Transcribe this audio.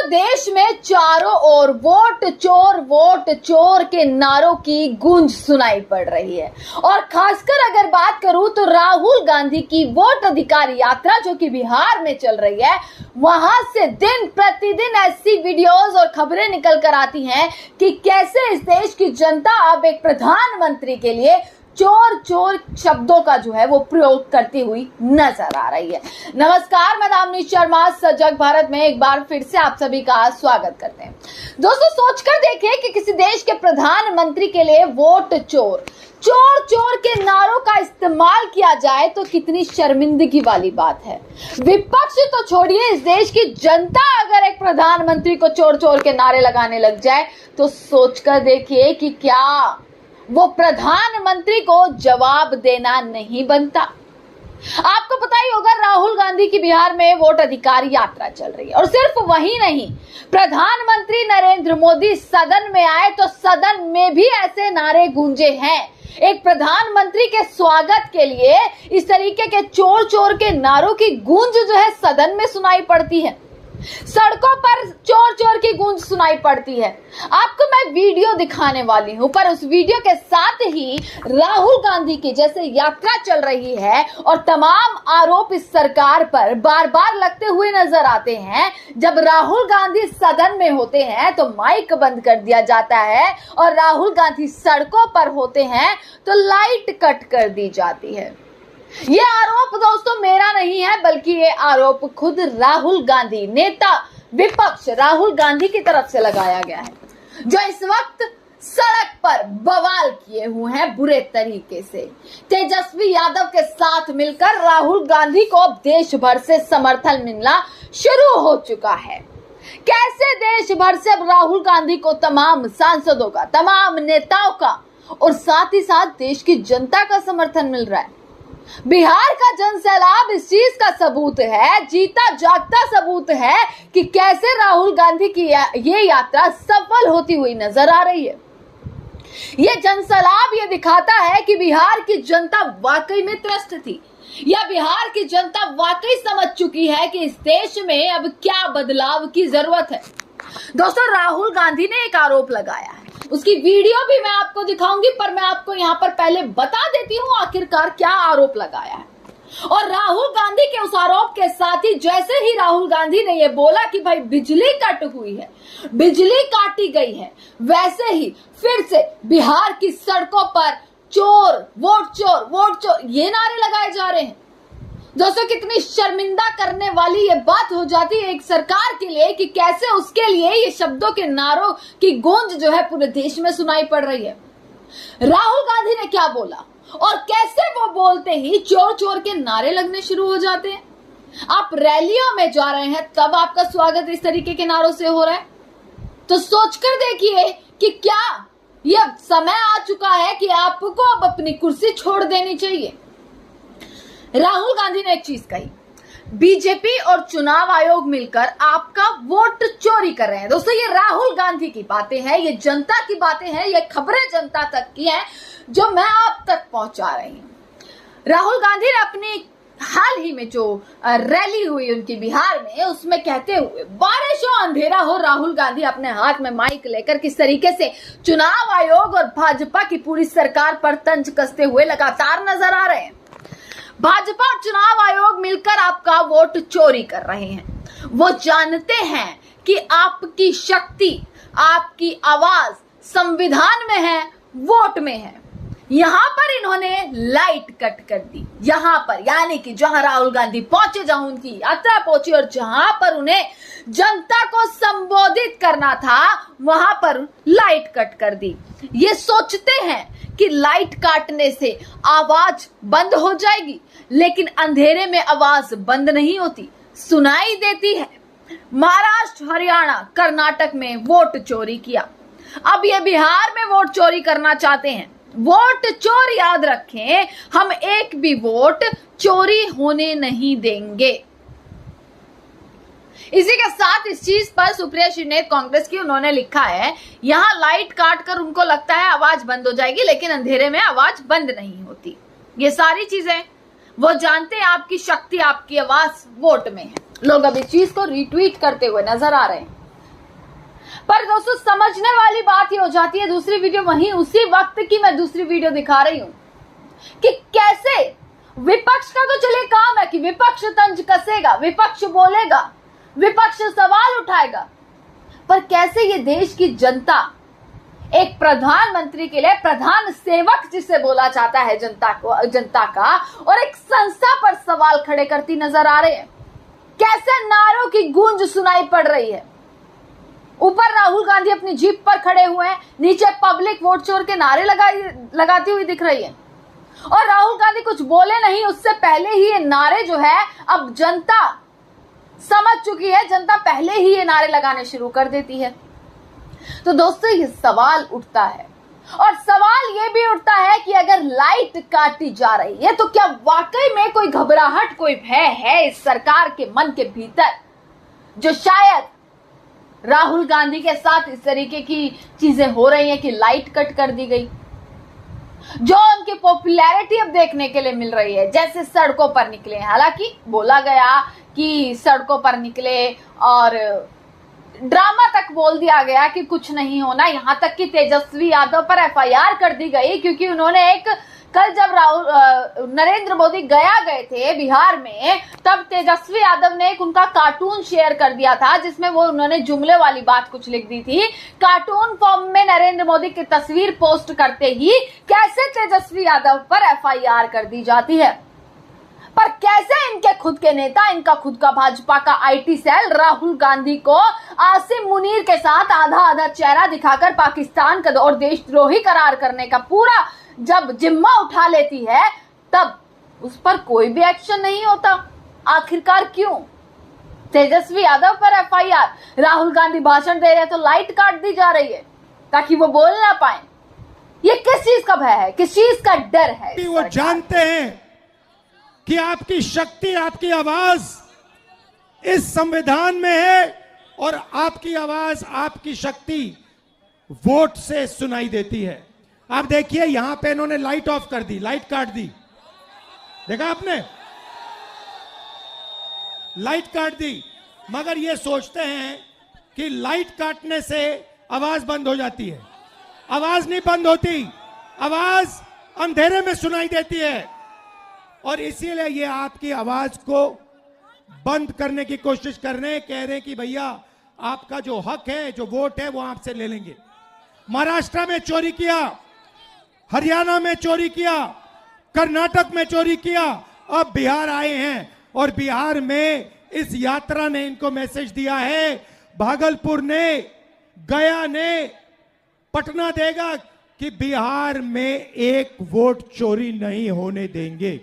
देश में चारों ओर वोट चोर के नारों की गूंज सुनाई पड़ रही है। और खासकर अगर बात करूं तो राहुल गांधी की वोट अधिकार यात्रा जो कि बिहार में चल रही है, वहां से दिन प्रतिदिन ऐसी वीडियोस और खबरें निकल कर आती हैं कि कैसे इस देश की जनता अब एक प्रधानमंत्री के लिए चोर शब्दों का जो है वो प्रयोग करती हुई नजर आ रही है। नमस्कार, मैं दामिनी शर्मा सजग भारत में एक बार फिर से आप सभी का स्वागत करते हैं। दोस्तों, सोचकर देखें कि किसी देश के प्रधानमंत्री के लिए वोट चोर के नारों का इस्तेमाल किया जाए तो कितनी शर्मिंदगी वाली बात है। विपक्ष तो छोड़िए, इस देश की जनता अगर एक प्रधानमंत्री को चोर के नारे लगाने लग जाए तो सोचकर देखिए कि क्या वो प्रधानमंत्री को जवाब देना नहीं बनता। आपको पता ही होगा, राहुल गांधी की बिहार में वोट अधिकार यात्रा चल रही है और सिर्फ वही नहीं, प्रधानमंत्री नरेंद्र मोदी सदन में आए तो सदन में भी ऐसे नारे गूंजे हैं। एक प्रधानमंत्री के स्वागत के लिए इस तरीके के चोर के नारों की गूंज जो है सदन में सुनाई पड़ती है। सड़कों पर चोर की गूंज सुनाई पड़ती है। आपको मैं वीडियो दिखाने वाली हूं, पर उस वीडियो के साथ ही राहुल गांधी की जैसे यात्रा चल रही है और तमाम आरोप इस सरकार पर बार बार लगते हुए नजर आते हैं। जब राहुल गांधी सदन में होते हैं तो माइक बंद कर दिया जाता है और राहुल गांधी सड़कों पर होते हैं तो लाइट कट कर दी जाती है। ये आरोप दोस्तों मेरा नहीं है, बल्कि ये आरोप खुद राहुल गांधी, नेता विपक्ष राहुल गांधी की तरफ से लगाया गया है, जो इस वक्त सड़क पर बवाल किए हुए हैं बुरे तरीके से। तेजस्वी यादव के साथ मिलकर राहुल गांधी को अब देश भर से समर्थन मिलना शुरू हो चुका है। कैसे देश भर से अब राहुल गांधी को तमाम सांसदों का, तमाम नेताओं का और साथ ही साथ देश की जनता का समर्थन मिल रहा है। बिहार का जनसैलाब इस चीज का सबूत है, जीता जागता सबूत है कि कैसे राहुल गांधी की ये यात्रा सफल होती हुई नजर आ रही है। ये जनसैलाब ये दिखाता है कि बिहार की जनता वाकई में त्रस्त थी, या बिहार की जनता वाकई समझ चुकी है कि इस देश में अब क्या बदलाव की जरूरत है। दोस्तों, राहुल गांधी ने एक आरोप लगाया है, उसकी वीडियो भी मैं आपको दिखाऊंगी, पर मैं आपको यहां पर पहले बता देती हूं आखिरकार क्या आरोप लगाया है। और राहुल गांधी के उस आरोप के साथ ही जैसे ही राहुल गांधी ने ये बोला कि भाई बिजली कट हुई है, बिजली काटी गई है, वैसे ही फिर से बिहार की सड़कों पर वोट चोर ये नारे लगाए जा रहे हैं। दोस्तों, कितनी शर्मिंदा करने वाली ये बात हो जाती है एक सरकार के लिए कि कैसे उसके लिए ये शब्दों के नारों की गूंज जो है पूरे देश में सुनाई पड़ रही है। राहुल गांधी ने क्या बोला और कैसे वो बोलते ही चोर के नारे लगने शुरू हो जाते हैं। आप रैलियों में जा रहे हैं तब आपका स्वागत इस तरीके के नारों से हो रहा है, तो सोचकर देखिए कि क्या यह समय आ चुका है कि आपको अब अपनी कुर्सी छोड़ देनी चाहिए। राहुल गांधी ने एक चीज कही, बीजेपी और चुनाव आयोग मिलकर आपका वोट चोरी कर रहे हैं। दोस्तों, ये राहुल गांधी की बातें हैं, ये जनता की बातें हैं, ये खबरें जनता तक की हैं जो मैं आप तक पहुंचा रही हूं। राहुल गांधी ने अपनी हाल ही में जो रैली हुई उनकी बिहार में, उसमें कहते हुए, बारिश हो अंधेरा हो, राहुल गांधी अपने हाथ में माइक लेकर किस तरीके से चुनाव आयोग और भाजपा की पूरी सरकार पर तंज कसते हुए लगातार नजर आ रहे हैं। भाजपा और चुनाव आयोग मिलकर आपका वोट चोरी कर रहे हैं। वो जानते हैं कि आपकी शक्ति, आपकी आवाज संविधान में है, वोट में है। यहां पर इन्होंने लाइट कट कर दी, यहां पर, यानी कि जहां राहुल गांधी पहुंचे, जहां उनकी यात्रा पहुंची और जहां पर उन्हें जनता को संबोधित करना था, वहां पर लाइट कट कर दी। ये सोचते हैं कि लाइट काटने से आवाज बंद हो जाएगी, लेकिन अंधेरे में आवाज बंद नहीं होती, सुनाई देती है। महाराष्ट्र, हरियाणा, कर्नाटक में वोट चोरी किया, अब ये बिहार में वोट चोरी करना चाहते हैं। वोट चोर याद रखें, हम एक भी वोट चोरी होने नहीं देंगे। इसी के साथ इस चीज पर सुप्रिया श्रीनेत कांग्रेस की, उन्होंने लिखा है, यहां लाइट काट कर उनको लगता है आवाज बंद हो जाएगी, लेकिन अंधेरे में आवाज बंद नहीं होती। ये सारी चीजें वो जानते हैं, आपकी शक्ति, आपकी आवाज वोट में है। लोग अब इस चीज को रिट्वीट करते हुए नजर आ रहे हैं। पर दोस्तों समझने वाली बात ये हो जाती है, दूसरी वीडियो वहीं उसी वक्त की मैं दूसरी वीडियो दिखा रही हूं कि कैसे विपक्ष का तो चलिए काम है कि विपक्ष तंज कसेगा, विपक्ष बोलेगा, विपक्ष सवाल उठाएगा, पर कैसे ये देश की जनता एक प्रधानमंत्री के लिए प्रधान सेवक जिसे बोला जाता है जनता का, और एक संस्था पर सवाल खड़े करती नजर आ रहे हैं। कैसे नारों की गूंज सुनाई पड़ रही है। ऊपर राहुल गांधी अपनी जीप पर खड़े हुए हैं, नीचे पब्लिक वोट चोर के नारे लगाती हुई दिख रही है, और राहुल गांधी कुछ बोले नहीं उससे पहले ही ये नारे जो है अब जनता समझ चुकी है, जनता पहले ही ये नारे लगाने शुरू कर देती है। तो दोस्तों ये सवाल उठता है, और सवाल ये भी उठता है कि अगर लाइट काटी जा रही है तो क्या वाकई में कोई घबराहट, कोई भय है इस सरकार के मन के भीतर, जो शायद राहुल गांधी के साथ इस तरीके की चीजें हो रही हैं कि लाइट कट कर दी गई, जो उनकी पॉपुलैरिटी अब देखने के लिए मिल रही है, जैसे सड़कों पर निकले। हालांकि बोला गया कि सड़कों पर निकले और ड्रामा तक बोल दिया गया कि कुछ नहीं होना, यहां तक कि तेजस्वी यादव पर एफआईआर कर दी गई क्योंकि उन्होंने एक कल जब नरेंद्र मोदी गए थे बिहार में, तब तेजस्वी यादव ने एक उनका कार्टून शेयर कर दिया था जिसमें वो उन्होंने जुमले वाली बात कुछ लिख दी थी। कार्टून फॉर्म में नरेंद्र मोदी की तस्वीर पोस्ट करते ही कैसे तेजस्वी यादव पर एफआईआर कर दी जाती है, पर कैसे इनके खुद के नेता, इनका खुद का भाजपा का आईटी सेल राहुल गांधी को आसिम मुनीर के साथ आधा आधा चेहरा दिखाकर पाकिस्तान का और देशद्रोही करार करने का पूरा जब जिम्मा उठा लेती है, तब उस पर कोई भी एक्शन नहीं होता। आखिरकार क्यों? तेजस्वी यादव पर एफआईआर, राहुल गांधी भाषण दे रहे तो लाइट काट दी जा रही है ताकि वो बोल ना पाए। ये किस चीज का भय है, किस चीज का डर है? वो जानते हैं कि आपकी शक्ति, आपकी आवाज इस संविधान में है, और आपकी आवाज, आपकी शक्ति वोट से सुनाई देती है। आप देखिए यहां पे इन्होंने लाइट ऑफ कर दी, लाइट काट दी, देखा आपने, लाइट काट दी, मगर ये सोचते हैं कि लाइट काटने से आवाज बंद हो जाती है। आवाज नहीं बंद होती, आवाज अंधेरे में सुनाई देती है, और इसीलिए ये आपकी आवाज को बंद करने की कोशिश कर रहे हैं। कह रहे हैं कि भैया आपका जो हक है, जो वोट है, वो आपसे ले लेंगे। महाराष्ट्र में चोरी किया, हरियाणा में चोरी किया, कर्नाटक में चोरी किया, अब बिहार आए हैं, और बिहार में इस यात्रा ने इनको मैसेज दिया है, भागलपुर ने, गया ने, पटना देगा कि बिहार में एक वोट चोरी नहीं होने देंगे।